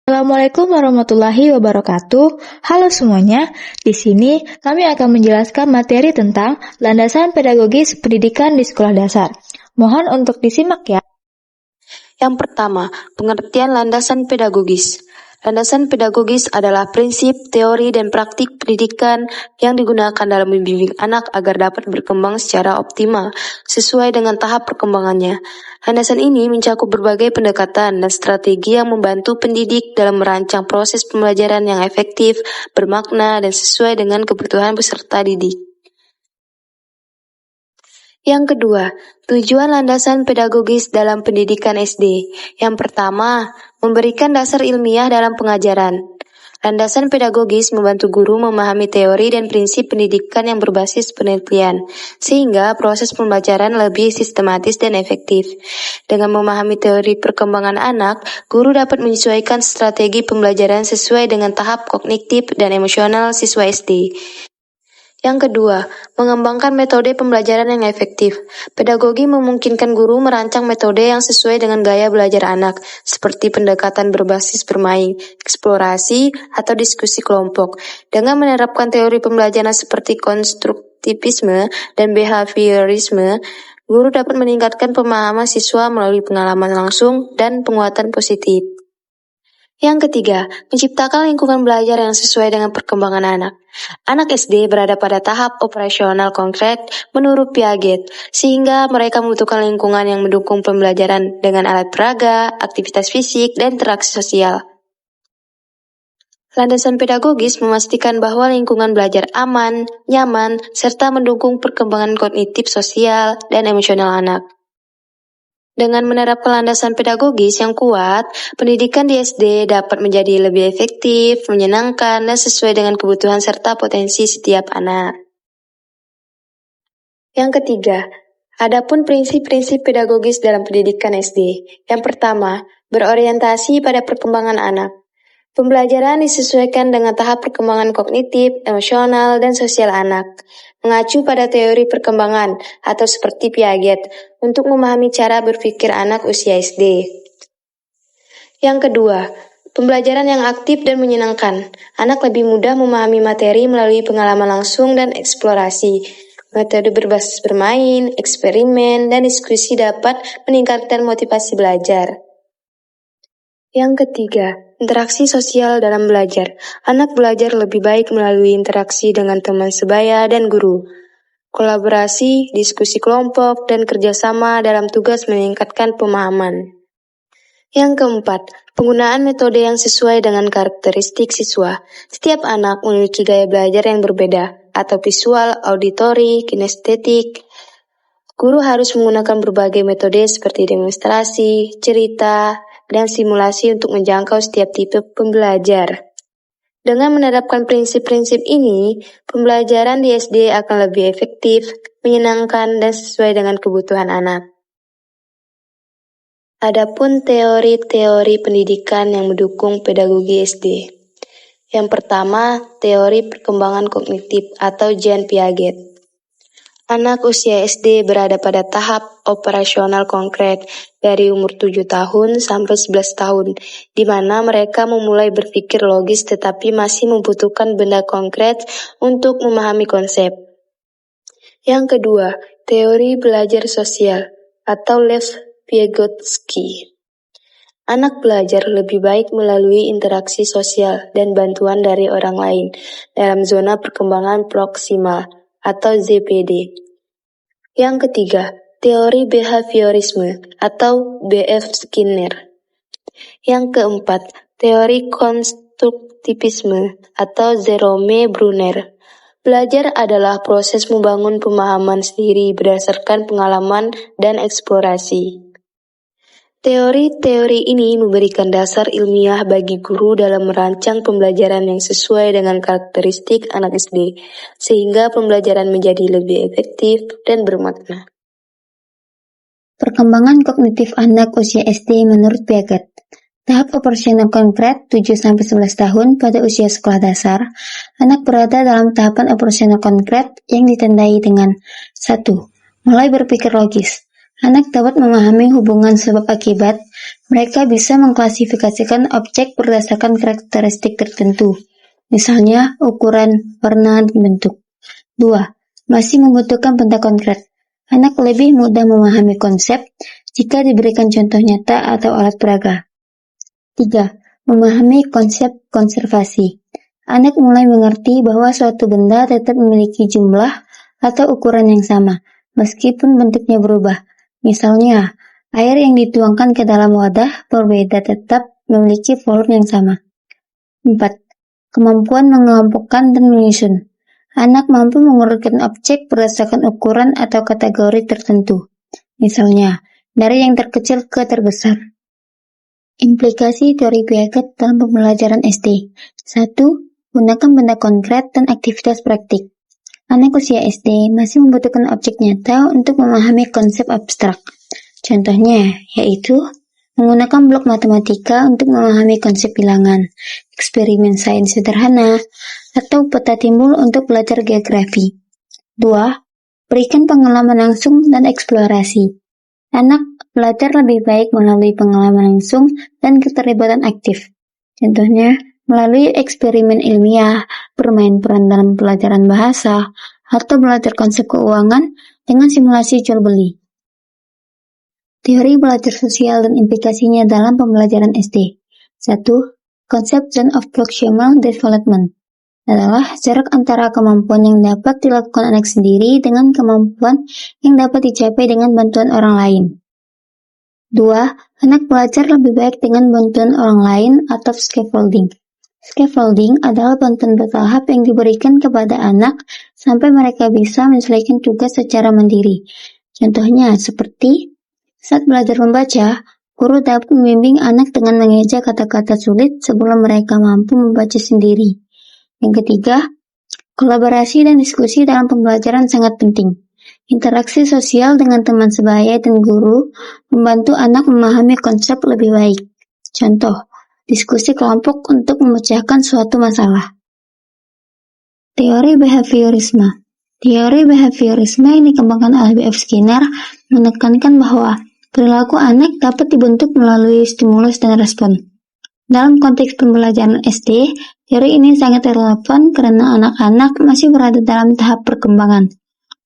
Assalamualaikum warahmatullahi wabarakatuh. Halo semuanya, di sini kami akan menjelaskan materi tentang landasan pedagogis pendidikan di sekolah dasar. Mohon untuk disimak ya. Yang pertama, pengertian landasan pedagogis. Landasan pedagogis adalah prinsip, teori, dan praktik pendidikan yang digunakan dalam membimbing anak agar dapat berkembang secara optimal sesuai dengan tahap perkembangannya. Landasan ini mencakup berbagai pendekatan dan strategi yang membantu pendidik dalam merancang proses pembelajaran yang efektif, bermakna, dan sesuai dengan kebutuhan peserta didik. Yang kedua, tujuan landasan pedagogis dalam pendidikan SD. Yang pertama, memberikan dasar ilmiah dalam pengajaran. Landasan pedagogis membantu guru memahami teori dan prinsip pendidikan yang berbasis penelitian, sehingga proses pembelajaran lebih sistematis dan efektif. Dengan memahami teori perkembangan anak, guru dapat menyesuaikan strategi pembelajaran sesuai dengan tahap kognitif dan emosional siswa SD. Yang kedua, mengembangkan metode pembelajaran yang efektif. Pedagogi memungkinkan guru merancang metode yang sesuai dengan gaya belajar anak, seperti pendekatan berbasis bermain, eksplorasi, atau diskusi kelompok. Dengan menerapkan teori pembelajaran seperti konstruktivisme dan behaviorisme, guru dapat meningkatkan pemahaman siswa melalui pengalaman langsung dan penguatan positif. Yang ketiga, menciptakan lingkungan belajar yang sesuai dengan perkembangan anak. Anak SD berada pada tahap operasional konkret menurut Piaget, sehingga mereka membutuhkan lingkungan yang mendukung pembelajaran dengan alat peraga, aktivitas fisik, dan interaksi sosial. Landasan pedagogis memastikan bahwa lingkungan belajar aman, nyaman, serta mendukung perkembangan kognitif sosial dan emosional anak. Dengan menerapkan landasan pedagogis yang kuat, pendidikan di SD dapat menjadi lebih efektif, menyenangkan, dan sesuai dengan kebutuhan serta potensi setiap anak. Yang ketiga, adapun prinsip-prinsip pedagogis dalam pendidikan SD. Yang pertama, berorientasi pada perkembangan anak. Pembelajaran disesuaikan dengan tahap perkembangan kognitif, emosional, dan sosial anak. Mengacu pada teori perkembangan atau seperti Piaget untuk memahami cara berpikir anak usia SD. Yang kedua, pembelajaran yang aktif dan menyenangkan. Anak lebih mudah memahami materi melalui pengalaman langsung dan eksplorasi. Metode berbasis bermain, eksperimen, dan diskusi dapat meningkatkan motivasi belajar. Yang ketiga, interaksi sosial dalam belajar. Anak belajar lebih baik melalui interaksi dengan teman sebaya dan guru. Kolaborasi, diskusi kelompok, dan kerjasama dalam tugas meningkatkan pemahaman. Yang keempat, penggunaan metode yang sesuai dengan karakteristik siswa. Setiap anak memiliki gaya belajar yang berbeda, atau visual, auditori, kinestetik. Guru harus menggunakan berbagai metode seperti demonstrasi, cerita, dan simulasi untuk menjangkau setiap tipe pembelajar. Dengan menerapkan prinsip-prinsip ini, pembelajaran di SD akan lebih efektif, menyenangkan, dan sesuai dengan kebutuhan anak. Adapun teori-teori pendidikan yang mendukung pedagogi SD. Yang pertama, teori perkembangan kognitif atau Jean Piaget. Anak usia SD berada pada tahap operasional konkret dari umur 7 tahun sampai 11 tahun, di mana mereka memulai berpikir logis tetapi masih membutuhkan benda konkret untuk memahami konsep. Yang kedua, teori belajar sosial atau Lev Vygotsky. Anak belajar lebih baik melalui interaksi sosial dan bantuan dari orang lain dalam zona perkembangan proksimal atau ZPD. Yang ketiga, teori behaviorisme atau B.F. Skinner. Yang keempat, teori konstruktivisme atau Jerome Bruner. Belajar adalah proses membangun pemahaman sendiri berdasarkan pengalaman dan eksplorasi. Teori-teori ini memberikan dasar ilmiah bagi guru dalam merancang pembelajaran yang sesuai dengan karakteristik anak SD, sehingga pembelajaran menjadi lebih efektif dan bermakna. Perkembangan kognitif anak usia SD menurut Piaget. Tahap operasional konkret 7-11 tahun pada usia sekolah dasar, anak berada dalam tahapan operasional konkret yang ditandai dengan 1. Mulai berpikir logis. Anak dapat memahami hubungan sebab akibat. Mereka bisa mengklasifikasikan objek berdasarkan karakteristik tertentu, misalnya ukuran, warna, dan bentuk. 2. Masih membutuhkan benda konkret. Anak lebih mudah memahami konsep jika diberikan contoh nyata atau alat peraga. 3. Memahami konsep konservasi. Anak mulai mengerti bahwa suatu benda tetap memiliki jumlah atau ukuran yang sama, meskipun bentuknya berubah. Misalnya, air yang dituangkan ke dalam wadah berbeda tetap memiliki volume yang sama. 4. Kemampuan mengelompokkan dan menyusun. Anak mampu mengurutkan objek berdasarkan ukuran atau kategori tertentu. Misalnya, dari yang terkecil ke terbesar. Implikasi teori Piaget dalam pembelajaran SD. 1. Gunakan benda konkret dan aktivitas praktik. Anak usia SD masih membutuhkan objek nyata untuk memahami konsep abstrak. Contohnya, yaitu menggunakan blok matematika untuk memahami konsep bilangan, eksperimen sains sederhana, atau peta timbul untuk belajar geografi. 2. Berikan pengalaman langsung dan eksplorasi. Anak belajar lebih baik melalui pengalaman langsung dan keterlibatan aktif. Contohnya, melalui eksperimen ilmiah, bermain peran dalam pelajaran bahasa, atau belajar konsep keuangan dengan simulasi jual beli. Teori belajar sosial dan implikasinya dalam pembelajaran SD. 1. Konsep zone of proximal development adalah jarak antara kemampuan yang dapat dilakukan anak sendiri dengan kemampuan yang dapat dicapai dengan bantuan orang lain. 2. Anak belajar lebih baik dengan bantuan orang lain atau scaffolding. Scaffolding adalah bantuan bertahap yang diberikan kepada anak sampai mereka bisa menyelesaikan tugas secara mandiri. Contohnya seperti saat belajar membaca, guru dapat membimbing anak dengan mengeja kata-kata sulit sebelum mereka mampu membaca sendiri. Yang ketiga, kolaborasi dan diskusi dalam pembelajaran sangat penting. Interaksi sosial dengan teman sebaya dan guru membantu anak memahami konsep lebih baik. Contoh, diskusi kelompok untuk memecahkan suatu masalah. Teori behaviorisme. Teori behaviorisme yang dikembangkan oleh B.F. Skinner menekankan bahwa perilaku anak dapat dibentuk melalui stimulus dan respon. Dalam konteks pembelajaran SD, teori ini sangat relevan karena anak-anak masih berada dalam tahap perkembangan,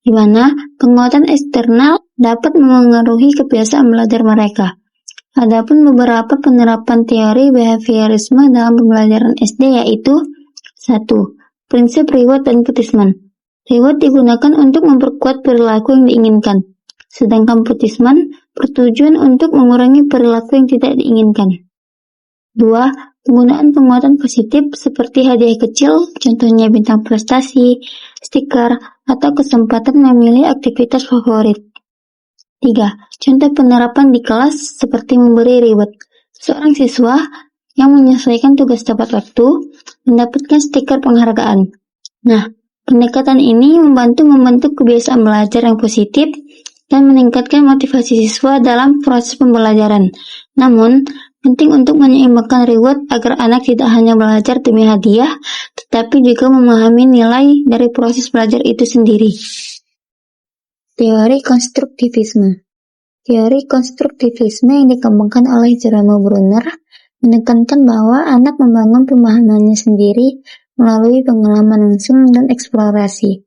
di mana penguatan eksternal dapat memengaruhi kebiasaan belajar mereka. Adapun beberapa penerapan teori behaviorisme dalam pembelajaran SD yaitu 1. Prinsip reward dan punishment. Reward digunakan untuk memperkuat perilaku yang diinginkan, sedangkan punishment bertujuan untuk mengurangi perilaku yang tidak diinginkan. 2. Penggunaan penguatan positif seperti hadiah kecil, contohnya bintang prestasi, stiker, atau kesempatan memilih aktivitas favorit. 3. Contoh penerapan di kelas seperti memberi reward. Seorang siswa yang menyelesaikan tugas tepat waktu mendapatkan stiker penghargaan. Nah, pendekatan ini membentuk kebiasaan belajar yang positif dan meningkatkan motivasi siswa dalam proses pembelajaran. Namun, penting untuk menyeimbangkan reward agar anak tidak hanya belajar demi hadiah, tetapi juga memahami nilai dari proses belajar itu sendiri. Teori konstruktivisme. Teori konstruktivisme yang dikembangkan oleh Jerome Bruner menekankan bahwa anak membangun pemahamannya sendiri melalui pengalaman langsung dan eksplorasi.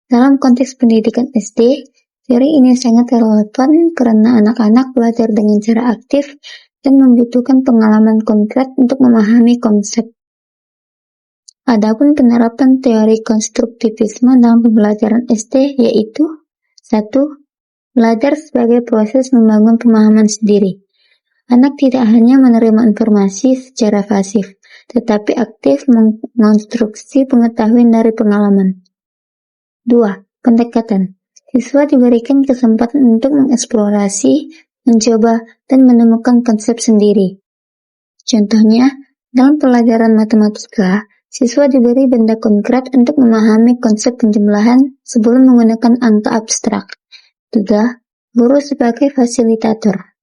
Dalam konteks pendidikan SD, teori ini sangat relevan karena anak-anak belajar dengan cara aktif dan membutuhkan pengalaman konkret untuk memahami konsep. Adapun penerapan teori konstruktivisme dalam pembelajaran SD yaitu 1. Belajar sebagai proses membangun pemahaman sendiri. Anak tidak hanya menerima informasi secara pasif, tetapi aktif mengonstruksi pengetahuan dari pengalaman. 2. Pendekatan. Siswa diberikan kesempatan untuk mengeksplorasi, mencoba, dan menemukan konsep sendiri. Contohnya, dalam pelajaran matematika, siswa diberi benda konkret untuk memahami konsep penjumlahan sebelum menggunakan angka abstrak. 3. Guru sebagai fasilitator.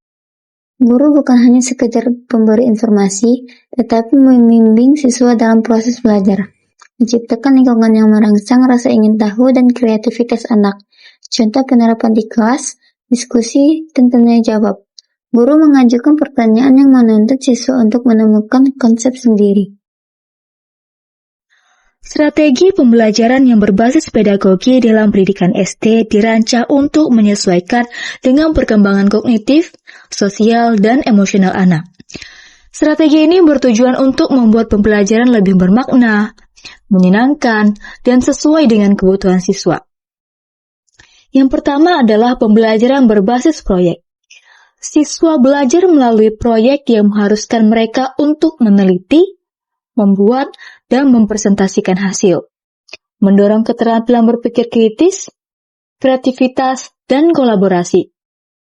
Guru bukan hanya sekedar pemberi informasi, tetapi membimbing siswa dalam proses belajar, menciptakan lingkungan yang merangsang rasa ingin tahu dan kreativitas anak. Contoh penerapan di kelas, diskusi, dan tanya jawab. Guru mengajukan pertanyaan yang menuntut siswa untuk menemukan konsep sendiri. Strategi pembelajaran yang berbasis pedagogi dalam pendidikan SD dirancang untuk menyesuaikan dengan perkembangan kognitif, sosial, dan emosional anak. Strategi ini bertujuan untuk membuat pembelajaran lebih bermakna, menyenangkan, dan sesuai dengan kebutuhan siswa. Yang pertama adalah pembelajaran berbasis proyek. Siswa belajar melalui proyek yang mengharuskan mereka untuk meneliti, membuat, dan mempresentasikan hasil, mendorong keterampilan berpikir kritis, kreativitas, dan kolaborasi.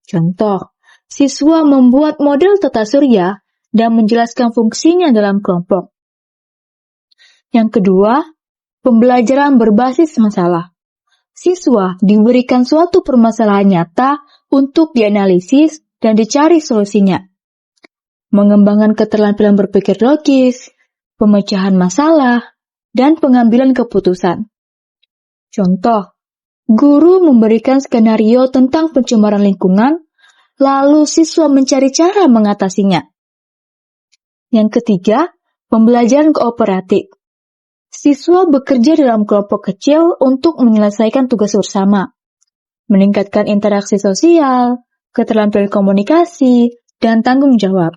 Contoh, siswa membuat model tata surya dan menjelaskan fungsinya dalam kelompok. Yang kedua, pembelajaran berbasis masalah. Siswa diberikan suatu permasalahan nyata untuk dianalisis dan dicari solusinya. Mengembangkan keterampilan berpikir logis, pemecahan masalah, dan pengambilan keputusan. Contoh, guru memberikan skenario tentang pencemaran lingkungan, lalu siswa mencari cara mengatasinya. Yang ketiga, pembelajaran kooperatif. Siswa bekerja dalam kelompok kecil untuk menyelesaikan tugas bersama, meningkatkan interaksi sosial, keterampilan komunikasi, dan tanggung jawab.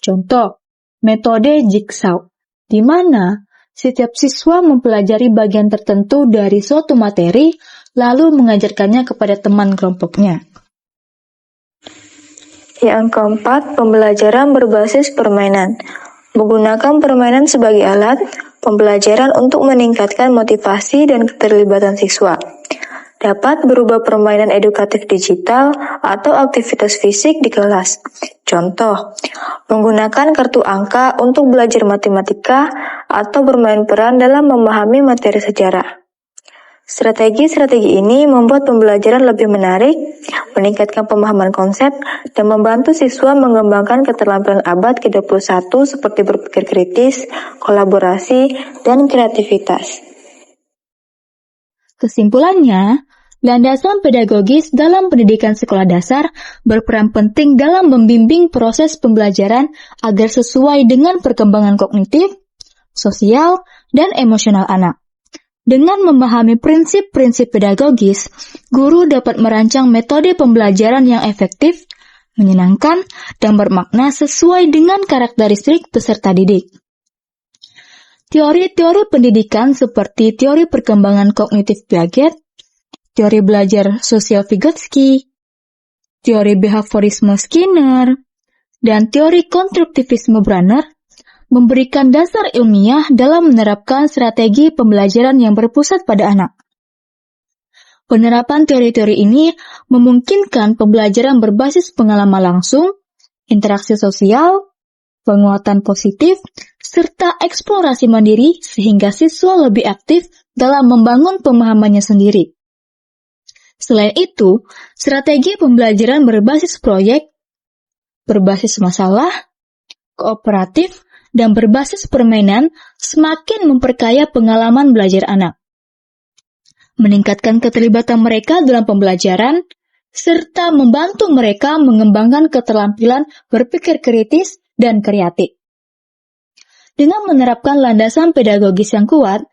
Contoh, metode jigsaw, di mana setiap siswa mempelajari bagian tertentu dari suatu materi, lalu mengajarkannya kepada teman kelompoknya. Yang keempat, pembelajaran berbasis permainan. Menggunakan permainan sebagai alat pembelajaran untuk meningkatkan motivasi dan keterlibatan siswa. Dapat berupa permainan edukatif digital atau aktivitas fisik di kelas. Contoh, menggunakan kartu angka untuk belajar matematika atau bermain peran dalam memahami materi sejarah. Strategi-strategi ini membuat pembelajaran lebih menarik, meningkatkan pemahaman konsep, dan membantu siswa mengembangkan keterampilan abad ke-21 seperti berpikir kritis, kolaborasi, dan kreativitas. Kesimpulannya, landasan pedagogis dalam pendidikan sekolah dasar berperan penting dalam membimbing proses pembelajaran agar sesuai dengan perkembangan kognitif, sosial, dan emosional anak. Dengan memahami prinsip-prinsip pedagogis, guru dapat merancang metode pembelajaran yang efektif, menyenangkan, dan bermakna sesuai dengan karakteristik peserta didik. Teori-teori pendidikan seperti teori perkembangan kognitif Piaget, teori belajar sosial Vygotsky, teori behaviorisme Skinner, dan teori konstruktivisme Brunner memberikan dasar ilmiah dalam menerapkan strategi pembelajaran yang berpusat pada anak. Penerapan teori-teori ini memungkinkan pembelajaran berbasis pengalaman langsung, interaksi sosial, penguatan positif, serta eksplorasi mandiri sehingga siswa lebih aktif dalam membangun pemahamannya sendiri. Selain itu, strategi pembelajaran berbasis proyek, berbasis masalah, kooperatif, dan berbasis permainan semakin memperkaya pengalaman belajar anak, meningkatkan keterlibatan mereka dalam pembelajaran, serta membantu mereka mengembangkan keterampilan berpikir kritis dan kreatif. Dengan menerapkan landasan pedagogis yang kuat,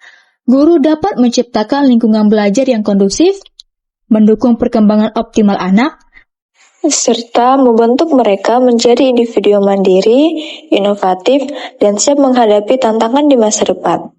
guru dapat menciptakan lingkungan belajar yang kondusif, mendukung perkembangan optimal anak, serta membentuk mereka menjadi individu mandiri, inovatif, dan siap menghadapi tantangan di masa depan.